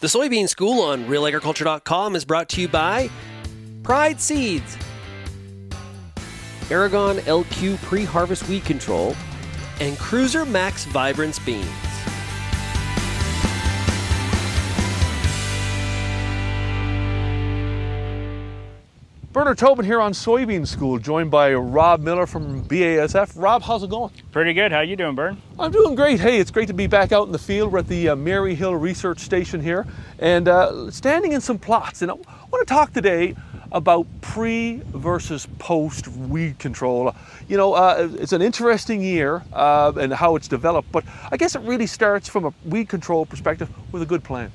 The Soybean School on RealAgriculture.com is brought to you by Pride Seeds, Aragon LQ Pre-Harvest Weed Control, and Cruiser Max Vibrance Beans. Bernard Tobin here on Soybean School, joined by Rob Miller from BASF. Rob, how's it going? Pretty good. How you doing, Bern? I'm doing great. Hey, it's great to be back out in the field. We're at the Mary Hill Research Station here and standing in some plots. And I want to talk today about pre versus post weed control. You know, it's an interesting year and how it's developed, but I guess it really starts from a weed control perspective with a good plan.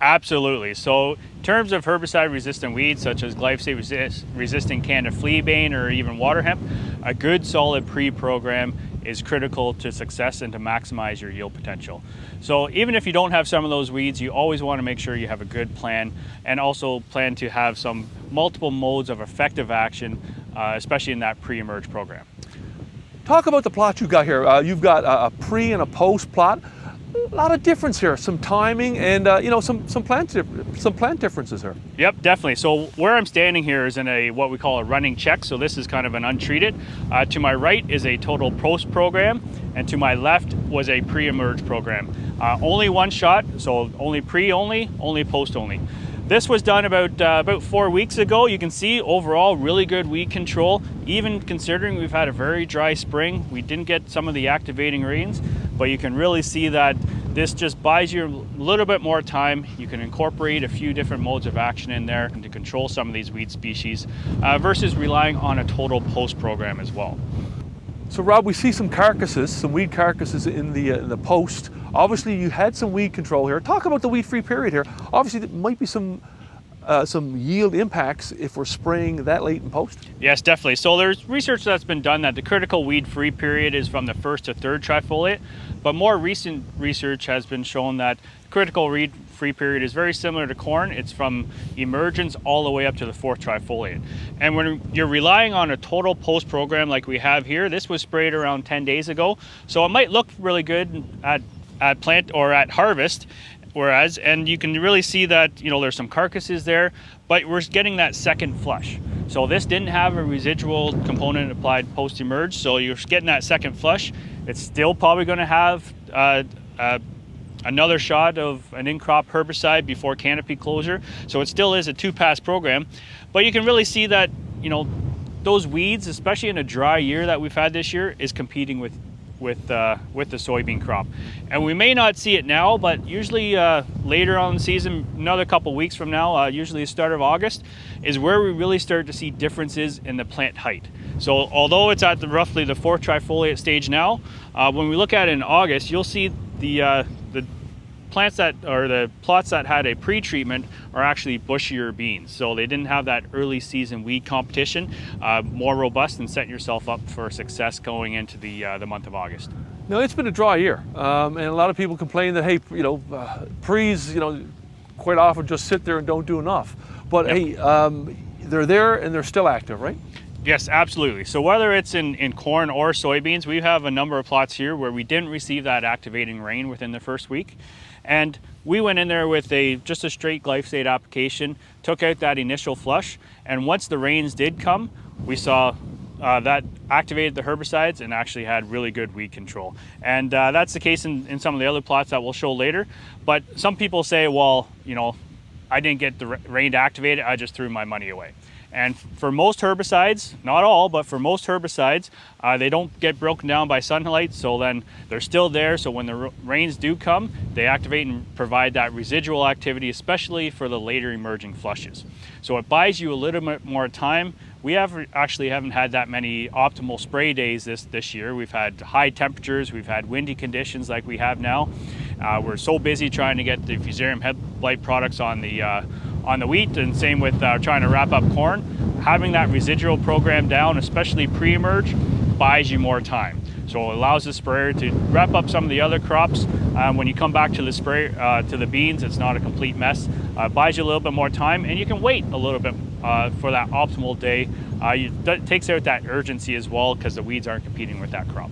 Absolutely. So in terms of herbicide-resistant weeds such as glyphosate-resistant Canada fleabane or even water hemp, a good solid pre-program is critical to success and to maximize your yield potential. So even if you don't have some of those weeds, you always want to make sure you have a good plan and also plan to have some multiple modes of effective action, especially in that pre-emerge program. Talk about the plot you've got here. You've got a pre and a post plot. A lot of difference here, some timing and you know, some plant differences here. Yep, definitely. So where I'm standing here is in what we call a running check. So this is kind of an untreated. To my right is a total post program, and to my left was a pre-emerge program. Only one shot, so only pre only post only. This was done about 4 weeks ago. You can see overall really good weed control, even considering we've had a very dry spring. We didn't get some of the activating rains, but you can really see that this just buys you a little bit more time. You can incorporate a few different modes of action in there to control some of these weed species versus relying on a total post program as well. So Rob, we see some carcasses, some weed carcasses in the post. Obviously you had some weed control here. Talk about the weed-free period here. Obviously there might be some yield impacts if we're spraying that late in post. Yes, definitely. So there's research that's been done that the critical weed-free period is from the first to third trifoliate, but more recent research has been shown that critical weed-free period is very similar to corn. It's from emergence all the way up to the fourth trifoliate. And when you're relying on a total post program like we have here, this was sprayed around 10 days ago, so it might look really good at plant or at harvest, and you can really see that, you know, there's some carcasses there, but we're getting that second flush. So this didn't have a residual component applied post-emerge, so you're getting that second flush. It's still probably going to have another shot of an in-crop herbicide before canopy closure, so it still is a two-pass program. But you can really see that, you know, those weeds, especially in a dry year that we've had this year, is competing with the soybean crop. And we may not see it now, but usually later on in the season, another couple weeks from now, usually the start of August, is where we really start to see differences in the plant height. So although it's at roughly the fourth trifoliate stage now, when we look at it in August, you'll see the plants the plots that had a pre-treatment are actually bushier beans. So they didn't have that early season weed competition, more robust and setting yourself up for success going into the month of August. Now it's been a dry year, and a lot of people complain that, hey, you know, pre's, you know, quite often just sit there and don't do enough. But yep. Hey, they're there and they're still active, right? Yes, absolutely. So whether it's in corn or soybeans, we have a number of plots here where we didn't receive that activating rain within the first week. And we went in there with just a straight glyphosate application, took out that initial flush, and once the rains did come, we saw that activated the herbicides and actually had really good weed control. And that's the case in some of the other plots that we'll show later. But some people say, well, you know, I didn't get the rain to activate it, I just threw my money away. And for most herbicides, not all, but for most herbicides, they don't get broken down by sunlight, so then they're still there. So when the rains do come, they activate and provide that residual activity, especially for the later emerging flushes. So it buys you a little bit more time. We actually haven't had that many optimal spray days this year. We've had high temperatures, we've had windy conditions like we have now. We're so busy trying to get the fusarium head blight products on the wheat, and same with trying to wrap up corn. Having that residual program down, especially pre-emerge, buys you more time. So it allows the sprayer to wrap up some of the other crops. When you come back to the spray, to the beans, it's not a complete mess. Buys you a little bit more time, and you can wait a little bit for that optimal day. It takes out that urgency as well because the weeds aren't competing with that crop.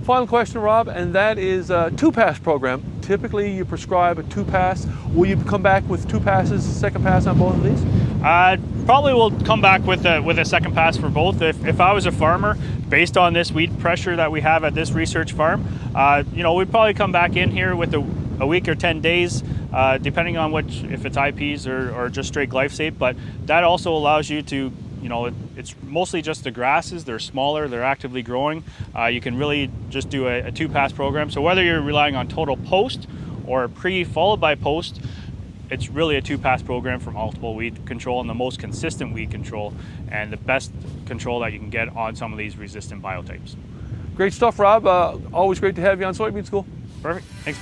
Final question, Rob, and that is a 2-pass program. Typically, you prescribe a 2-pass. Will you come back with 2 passes, second pass on both of these? Probably will come back with a second pass for both. If I was a farmer, based on this weed pressure that we have at this research farm, we'd probably come back in here with a week or 10 days, depending on if it's IPs or just straight glyphosate. But that also allows you to, it's mostly just the grasses. They're smaller, they're actively growing. You can really just do a 2-pass program. So whether you're relying on total post or pre followed by post, it's really a 2-pass program for multiple weed control and the most consistent weed control and the best control that you can get on some of these resistant biotypes. Great stuff, Rob. Always great to have you on Soybean School. Perfect. Thanks.